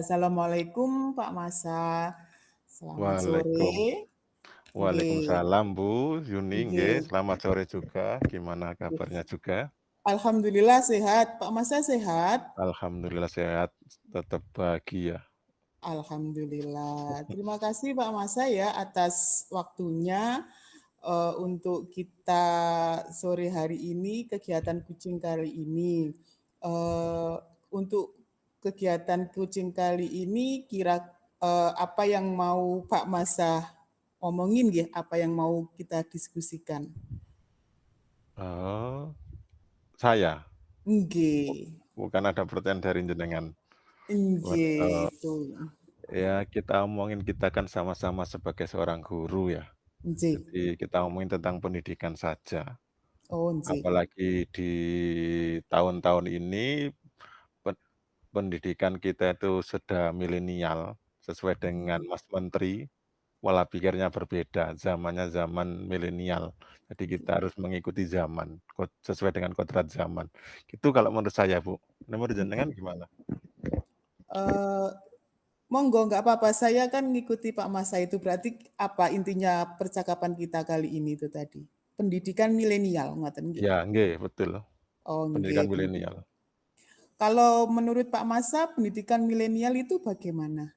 Assalamualaikum Pak Masa. Selamat sore. Nggih, Waalaikumsalam Bu Yuni, nggih, nggih, selamat sore juga. Gimana kabarnya nggih. juga? Alhamdulillah sehat. Pak Masa sehat? Alhamdulillah sehat, tetap bahagia. Alhamdulillah. Terima kasih Pak Masa ya atas waktunya untuk kita sore hari ini, kegiatan kucing kali ini. Eh, untuk kegiatan kucing kali ini apa yang mau Pak Masa omongin ya, apa yang mau kita diskusikan. Oh, saya, Nggih, bukan ada pertanyaan dari jenengan. nggih Eh, itu. ya kita omongin, kita kan sama-sama sebagai seorang guru ya. Nggih. Jadi kita omongin tentang pendidikan saja. Oh, nggih. Apalagi di tahun-tahun ini pen- pendidikan kita itu sudah milenial, sesuai dengan Mas Menteri. Pola pikirnya berbeda, zamannya zaman milenial. Jadi kita harus mengikuti zaman, sesuai dengan kodrat zaman. Itu kalau menurut saya, Bu. Menurut jenengan gimana? Eh, Monggo, nggak apa-apa. Saya kan ngikuti Pak Masa itu. Berarti apa intinya percakapan kita kali ini itu tadi? Pendidikan milenial, ngoten nggih. Ya, nggih, betul. Oh, nggih. Pendidikan milenial. Kalau menurut Pak Masa, pendidikan milenial itu bagaimana?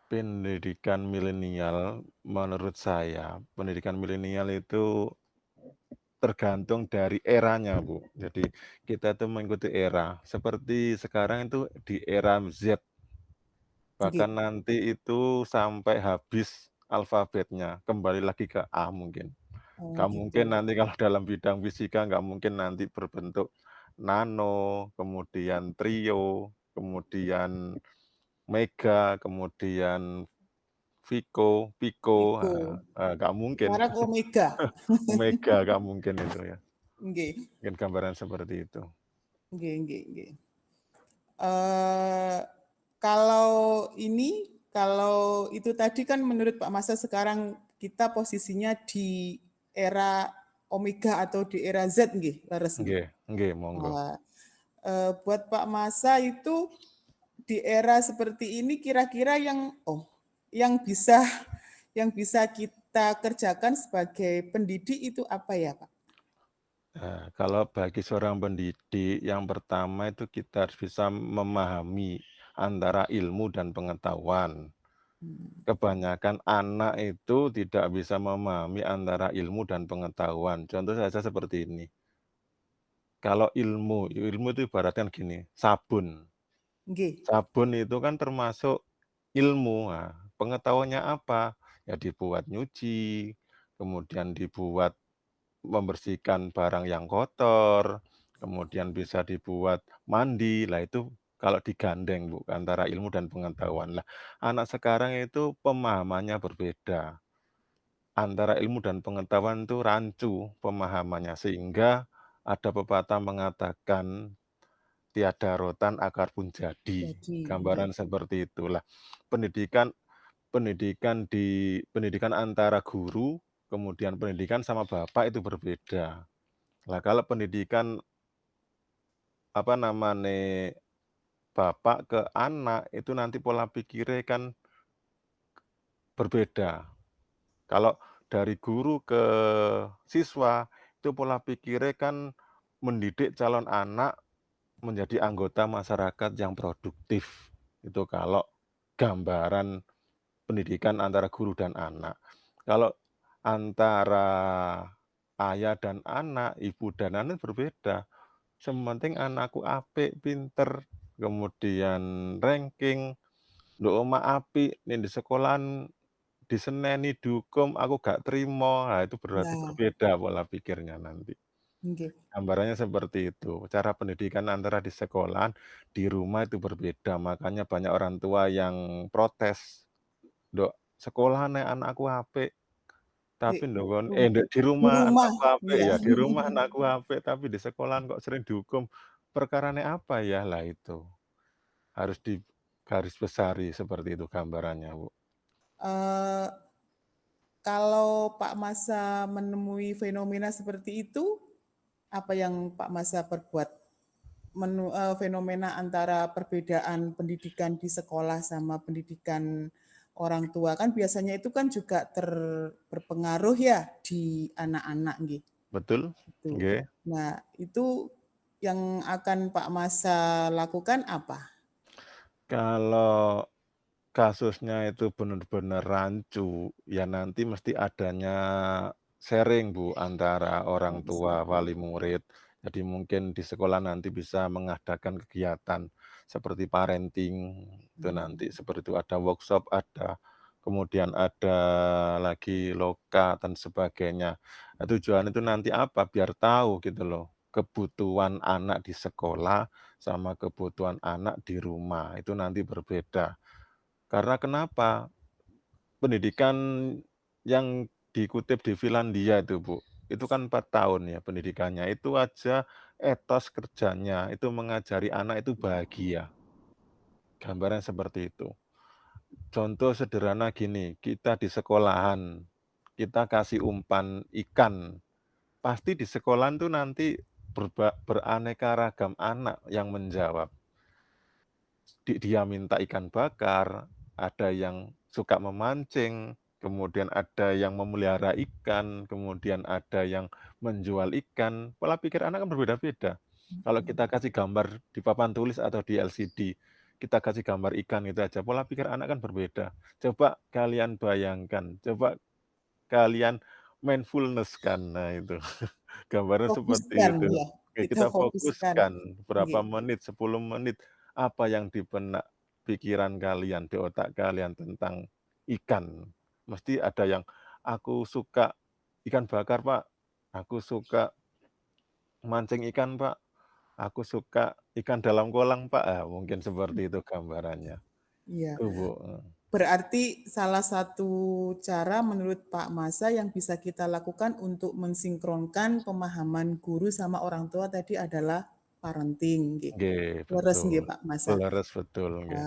Pendidikan milenial, menurut saya, pendidikan milenial itu tergantung dari eranya, Bu. Jadi kita itu mengikuti era. Seperti sekarang itu di era Z. Nggih. Bahkan nanti itu sampai habis alfabetnya, kembali lagi ke A mungkin. Oh, Nggak mungkin gitu. nanti kalau dalam bidang fisika nggak mungkin nanti berbentuk nano, kemudian trio, kemudian mega, kemudian pico, Pico. nggak mungkin. Sekarang Omega. Omega nggak mungkin itu ya. Nggih. Mungkin gambaran seperti itu. Nggih, nggih, nggih. Eh, kalau kalau itu tadi kan menurut Pak Masa sekarang kita posisinya di era Omega atau di era Z nggih, leres nggih. Nggih, nggih, monggo. Nah, buat Pak Masa itu di era seperti ini kira-kira yang bisa yang bisa kita kerjakan sebagai pendidik itu apa ya, Pak? Nah, kalau bagi seorang pendidik, yang pertama itu kita harus bisa memahami antara ilmu dan pengetahuan. Kebanyakan anak itu tidak bisa memahami antara ilmu dan pengetahuan. Contoh saja seperti ini. Kalau ilmu itu ibaratkan gini, sabun. Nggih, Sabun itu kan termasuk ilmu. Nah, pengetahuannya apa? Ya dibuat nyuci, kemudian dibuat membersihkan barang yang kotor, kemudian bisa dibuat mandi. Lah itu kalau digandeng, Bu, antara ilmu dan pengetahuan. Lah, anak sekarang itu pemahamannya berbeda. Antara ilmu dan pengetahuan itu rancu pemahamannya, sehingga ada pepatah mengatakan, "Tiada rotan akar pun jadi." jadi nggih. Gambaran seperti itulah. Pendidikan pendidikan antara guru, kemudian pendidikan sama bapak itu berbeda. Lah kalau pendidikan, apa namanya, bapak ke anak, itu nanti pola pikirnya kan berbeda. Kalau dari guru ke siswa, itu pola pikirnya kan mendidik calon anak menjadi anggota masyarakat yang produktif. Itu kalau gambaran pendidikan antara guru dan anak. Kalau antara ayah dan anak, ibu dan anak berbeda. Sementing anakku apik, pinter, kemudian ranking, nduk omah apik, ning di sekolahan diseneni, dihukum, aku gak trimo. Nah, itu berarti Nah, berbeda pola pikirnya nanti. nggih. Gambarannya seperti itu. Cara pendidikan antara di sekolahan, di rumah itu berbeda. Makanya banyak orang tua yang protes, "Nduk, sekolahan nek anakku apik, Di tapi nduk rum nduk di di rumah rumah, anakku apik iya. ya, di rumah anakku apik, tapi di sekolahan kok sering dihukum. Perkarane apa ya?" Lah itu, harus digarisbesari seperti itu gambarannya, Bu. Eee, kalau Pak Masa menemui fenomena seperti itu, apa yang Pak Masa perbuat? fenomena antara perbedaan pendidikan di sekolah sama pendidikan orang tua kan biasanya itu kan juga berpengaruh ya di anak-anak gitu. Betul? Nggih. Nah, itu yang akan Pak Masa lakukan apa? Kalau kasusnya itu benar-benar rancu, ya nanti mesti adanya sharing Bu, antara orang tua, wali murid. Jadi mungkin di sekolah nanti bisa mengadakan kegiatan seperti parenting, itu nanti seperti itu ada workshop, kemudian ada lagi loka dan sebagainya. Nah, tujuan itu nanti apa, biar tahu gitu loh, kebutuhan anak di sekolah sama kebutuhan anak di rumah, itu nanti berbeda. Karena kenapa? Pendidikan yang dikutip di Finlandia itu, Bu, itu kan 4 tahun ya pendidikannya, itu aja etos kerjanya, itu mengajari anak itu bahagia, gambaran seperti itu. Contoh sederhana gini, kita di sekolahan, kita kasih umpan ikan, pasti di sekolahan tuh nanti beraneka ragam anak yang menjawab. Dia minta ikan bakar, ada yang suka memancing, kemudian ada yang memelihara ikan, kemudian ada yang menjual ikan. Pola pikir anak kan berbeda-beda. Kalau kita kasih gambar di papan tulis atau di LCD, kita kasih gambar ikan itu aja, pola pikir anak kan berbeda. Coba kalian bayangkan, coba kalian mindfulness-kan, nah itu. Gambarnya seperti Fokuskan itu. ya, Oke, kita kita fokuskan. fokuskan berapa Nggih. menit, 10 menit, apa yang di benak pikiran kalian, di otak kalian tentang ikan. Mesti ada yang, "Aku suka ikan bakar, Pak. Aku suka mancing ikan, Pak. Aku suka ikan dalam kolang, Pak." Ah, mungkin seperti itu gambarannya. Iya. Itu, Bu. Berarti salah satu cara menurut Pak Masa yang bisa kita lakukan untuk mensinkronkan pemahaman guru sama orang tua tadi adalah parenting, nggih. Nggih, Leres betul. nggih Pak Masa. Leres, betul, nggih.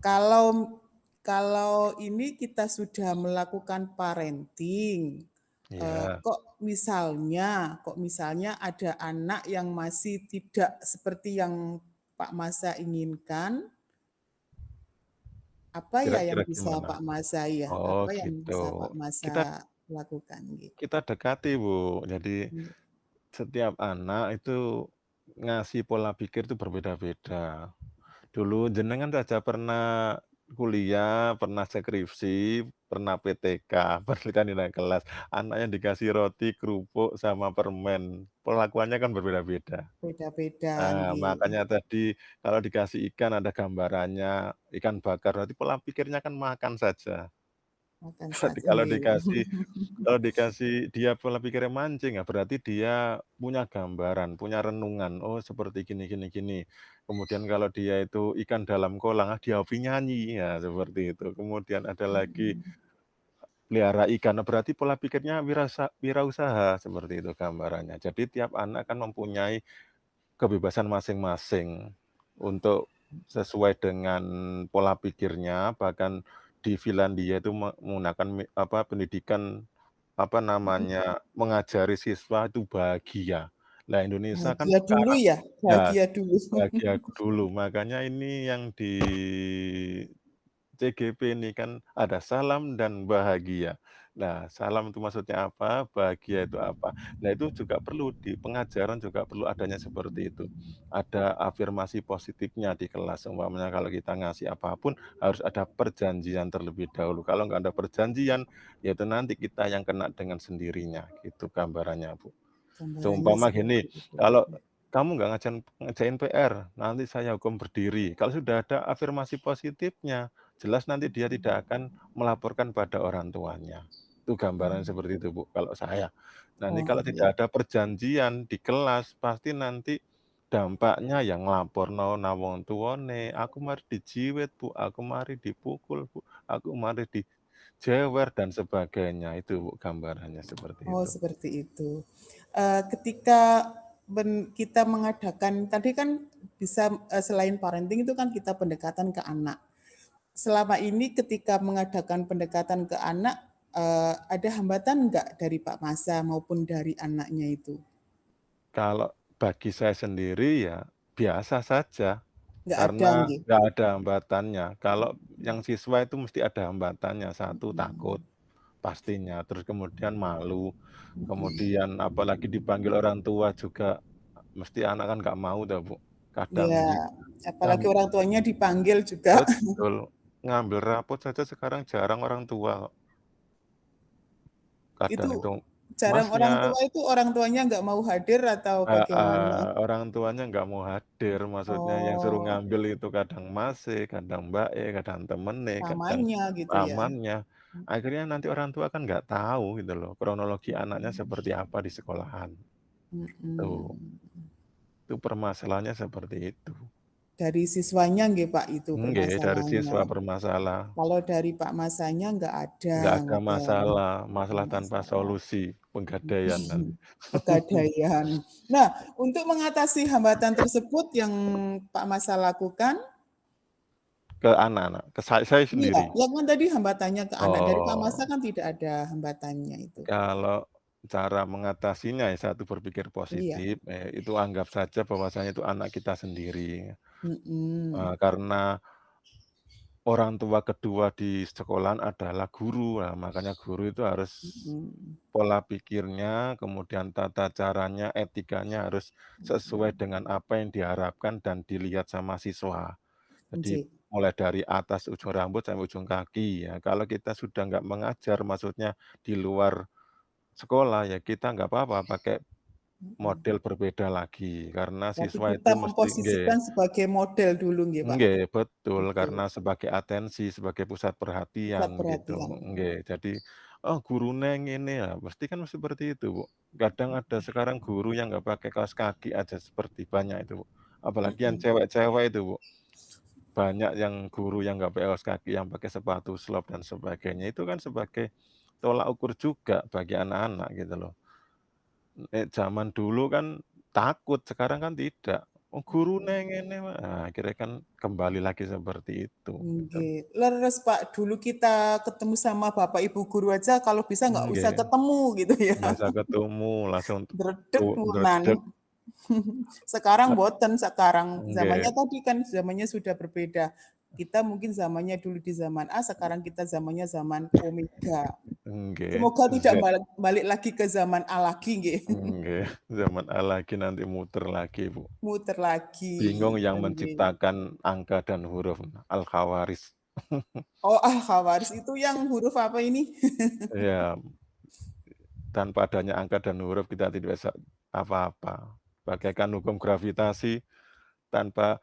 Kalau kalau ini kita sudah melakukan parenting, Iya. kok misalnya ada anak yang masih tidak seperti yang Pak Masa inginkan, apa ya yang Kira-kira bisa gimana? Pak Masa ya, Oh, apa yang gitu. bisa Pak Masa Kita lakukan gitu? kita dekati, Bu. Jadi Iya. setiap anak itu ngasih pola pikir itu berbeda-beda. Dulu jenengan saja pernah kuliah, pernah skripsi, pernah PTK, penelitian nilai kelas. Anaknya dikasih roti, kerupuk, sama permen. Perlakuannya kan berbeda-beda. Beda-beda Nah, nggih, makanya tadi kalau dikasih ikan ada gambarannya, ikan bakar, berarti pola pikirnya kan makan saja. makan Berarti saat nggih. kalau dikasih dia pola pikirnya mancing, ya berarti dia punya gambaran, punya renungan, oh seperti gini gini gini. Kemudian kalau dia itu ikan dalam kolang, ah dia hobi nyanyi, ya seperti itu. Kemudian ada lagi pelihara ikan, nah berarti pola pikirnya wirausaha, seperti itu gambarannya. Jadi tiap anak kan mempunyai kebebasan masing-masing untuk sesuai dengan pola pikirnya, bahkan di Finlandia itu menggunakan pendidikan, mengajari siswa itu bahagia. Lah Indonesia kan Bahagia dulu sekarang ya, ya bahagia dulu. bahagia dulu, makanya ini yang di CGP ini kan ada salam dan bahagia. Nah, salam itu maksudnya apa, bahagia itu apa. Nah, itu juga perlu di pengajaran juga perlu adanya seperti itu. Ada afirmasi positifnya di kelas, umpamanya kalau kita ngasih apapun harus ada perjanjian terlebih dahulu. Kalau nggak ada perjanjian, ya itu nanti kita yang kena dengan sendirinya, gitu gambarannya, Bu. Gambarannya Seumpama seperti gini, itu. kalau kamu nggak ngerjain PR, nanti saya hukum berdiri. Kalau sudah ada afirmasi positifnya, jelas nanti dia tidak akan melaporkan pada orang tuanya. Itu gambaran seperti itu, Bu, kalau saya. Nanti Oh kalau iya, tidak ada perjanjian di kelas, pasti nanti dampaknya yang nglaporno nang wong tuwane, "Aku mari dijiwit, Bu, aku mari dipukul, Bu, aku mari dijewer," dan sebagainya. Itu, Bu, gambarannya seperti oh itu. seperti itu. Ketika kita mengadakan tadi kan bisa selain parenting itu kan kita pendekatan ke anak. Selama ini ketika mengadakan pendekatan ke anak, ada hambatan enggak dari Pak Masa maupun dari anaknya itu? Kalau bagi saya sendiri ya biasa saja, Nggak ada karena nggih? nggak ada hambatannya. Kalau yang siswa itu mesti ada hambatannya, satu takut Mhm, pastinya, terus kemudian malu, mhm. kemudian apalagi dipanggil orang tua juga, mesti anak kan nggak mau dah, Bu. Kadang Iya, ngam apalagi orang tuanya dipanggil juga. betul, ngambil rapot saja sekarang jarang orang tua kok, kadang itu, Itu jarang "Masnya." orang tua itu orang tuanya nggak mau hadir atau bagaimana? Orang tuanya nggak mau hadir, maksudnya yang suruh Oh, ngambil itu kadang Mase, kadang Mbake, kadang temene, kadang pamannya gitu ya? pamannya. Mhm, Akhirnya nanti orang tua kan nggak tahu gitu loh, kronologi anaknya mhm, seperti apa di sekolahan, tuh. mhm. Itu permasalahannya seperti itu. Dari siswanya nggih, Pak, itu Nggih, dari permasalahannya. siswa bermasalah, Kalau dari Pak Masanya nggak ada nggak ada masalah, masalah tanpa masalah. solusi, pegadaian nanti. Pegadaian. Nah, untuk mengatasi hambatan tersebut yang Pak Masa lakukan Ke anak-anak, ke saya iya, sendiri. yang kan tadi hambatannya ke anak, dari Pak Masa Oh. kan tidak ada hambatannya itu. Kalau cara mengatasinya ya satu berpikir Iya, positif, itu anggap saja bahwasanya itu anak kita sendiri, mhm, karena orang tua kedua di sekolahan adalah guru. Nah, makanya guru itu harus mhm, pola pikirnya, kemudian tata caranya, etikanya harus sesuai mhm, dengan apa yang diharapkan dan dilihat sama siswa. Jadi nggih, mulai dari atas ujung rambut sampai ujung kaki ya, kalau kita sudah nggak mengajar, maksudnya di luar sekolah, ya kita nggak apa-apa pakai mhm. model berbeda lagi, karena Tapi siswa itu kita mesti memposisikan sebagai model dulu nggih, Pak? betul, Oke, karena sebagai atensi, sebagai pusat pusat perhatian gitu, perhatian. Jadi, "Oh gurune ngene ya," mesti kan seperti itu, Bu. Kadang ada sekarang guru yang nggak pakai kaos kaki aja seperti banyak itu, Bu. Apalagi yang Mhm, cewek-cewek itu, Bu. Banyak yang guru yang nggak pakai kaos kaki, yang pakai sepatu slop dan sebagainya, itu kan sebagai tolak ukur juga bagi anak-anak gitu loh. Zaman dulu kan takut, sekarang kan tidak. "Oh gurune mhm. ngene wae." Nah, akhirnya kan kembali lagi seperti itu, gitu. Nggih, leres Pak, dulu kita ketemu sama bapak ibu guru aja kalau bisa nggak usah Nggih, ketemu gitu ya, nggak usah ketemu, langsung dredeg menan. ndredeg, Sekarang boten, sekarang zamannya nggih, tadi kan zamannya sudah berbeda. Kita mungkin zamannya dulu di zaman A, sekarang kita zamannya zaman omega. nggih, Semoga tidak Z, balik balik lagi ke zaman A lagi nggih, nggih, zaman A lagi nanti muter lagi, Bu. muter lagi, Bingung yang nggih. menciptakan angka dan huruf, Al-Khawarizm. Oh, Al-Khawarizm itu yang huruf apa ini? Iya, tanpa adanya angka dan huruf kita tidak bisa apa-apa. Bagaikan hukum gravitasi, tanpa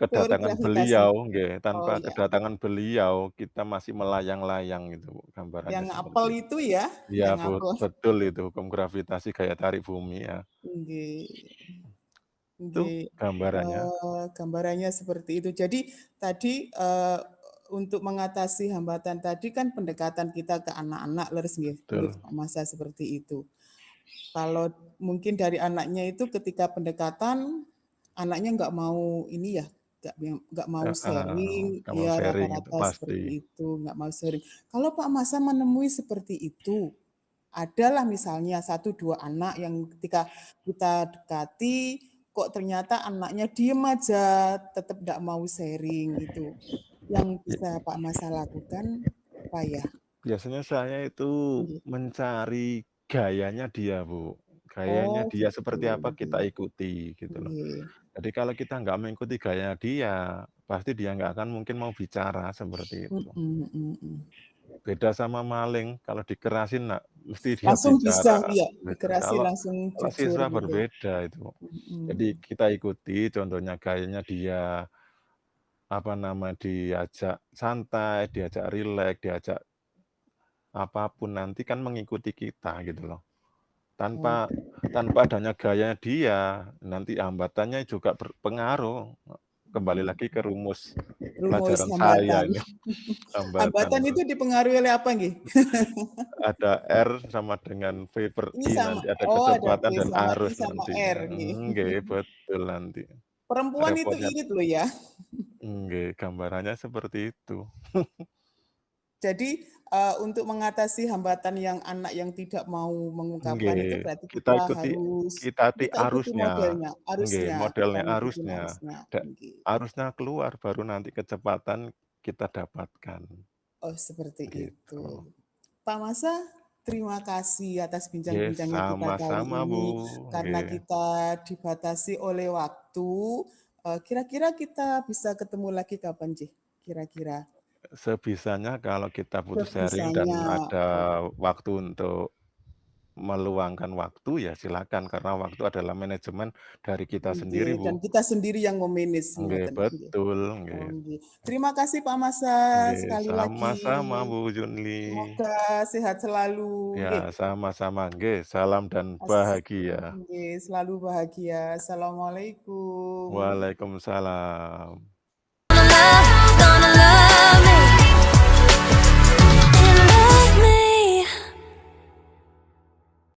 Teori kedatangan gravitasi. beliau nggih, Oh tanpa ya, kedatangan beliau, kita masih melayang-layang gitu, Bu, gambarannya yang apel seperti itu. itu ya, Iya, yang apel. betul itu hukum gravitasi gaya tarik bumi ya, Nggih. itu Nggih, gambarannya. gambarannya seperti itu. Jadi tadi, untuk mengatasi hambatan tadi kan pendekatan kita ke anak-anak leres nggih, menurut Betul, masa seperti itu. Kalau mungkin dari anaknya itu ketika pendekatan, anaknya nggak mau ini ya, nggak mau heeh, sharing, nggak mau ya sharing itu rata-rata pasti. seperti itu, nggak mau sharing. Kalau Pak Masa menemui seperti itu, adalah misalnya satu 2 anak yang ketika kita dekati, kok ternyata anaknya diem aja, tetap nggak mau sharing itu. Yang Bi bisa Pak Masa lakukan apa ya? biasanya saya itu Nggih. mencari gayanya dia, Bu. Gayanya Oh dia gitu, seperti apa nggih, kita ikuti gitu loh. nggih. Jadi kalau kita nggak mengikuti gaya dia, pasti dia nggak akan mungkin mau bicara seperti itu. Mhm mhm mhm. Beda sama maling, kalau dikerasin nak mesti dia Langsung bisa, bicara iya, gitu. dikerasin Kalau langsung kalau jujur siswa gitu. berbeda itu. Jadi Mhm. kita ikuti contohnya gayanya dia, apa nama, diajak santai, diajak rileks, diajak apapun nanti kan mengikuti kita gitu loh. Oh, Tanpa tanpa adanya gaya dia, nanti hambatannya juga berpengaruh. Kembali mhm. lagi ke rumus Rumus pelajaran saya hambatan. ini, hambatan Hambatan itu. itu dipengaruhi oleh apa nggih? Ada R sama dengan V per Ini I sama nanti, ada oh ada P kecepatan dan sama I arus sama nanti. R nggih. Nggih, betul nanti. Perempuan itu Repotnya irit loh ya. nggih, gambarannya seperti itu. Jadi, untuk mengatasi hambatan yang anak yang tidak mau mengungkapkan itu Nggih, berarti kita kita ikuti harus kita ikuti kita ikuti arusnya. modelnya, Nggih, arusnya, kita modelnya ngikutin arusnya. arusnya, nggih. Arusnya keluar baru nanti kecepatan kita dapatkan, Oh, seperti itu. gitu. Pak Masa, terima kasih atas Nggih, bincang-bincangnya kita kali sama-sama, Bu, ini. Karena nggih. kita dibatasi oleh waktu, kira-kira kita bisa ketemu lagi kapan, Cih? Kira-kira? Sebisanya kalau kita butuh sharing dan Sebisanya. ada waktu untuk meluangkan waktu, ya silakan, karena waktu adalah manajemen dari kita sendiri, Nggih, Bu. dan kita sendiri yang me-manage, Nggih, ngoten nggih. betul, Oh, nggih. nggih. Terima kasih Pak Masa Nggih, sekali lagi. sama-sama, Bu Junli. Semoga sehat selalu, Ya, nggih. sama-sama, nggih. Salam dan bahagia. Nggih, selalu bahagia. Assalamualaikum. Waalaikumsalam.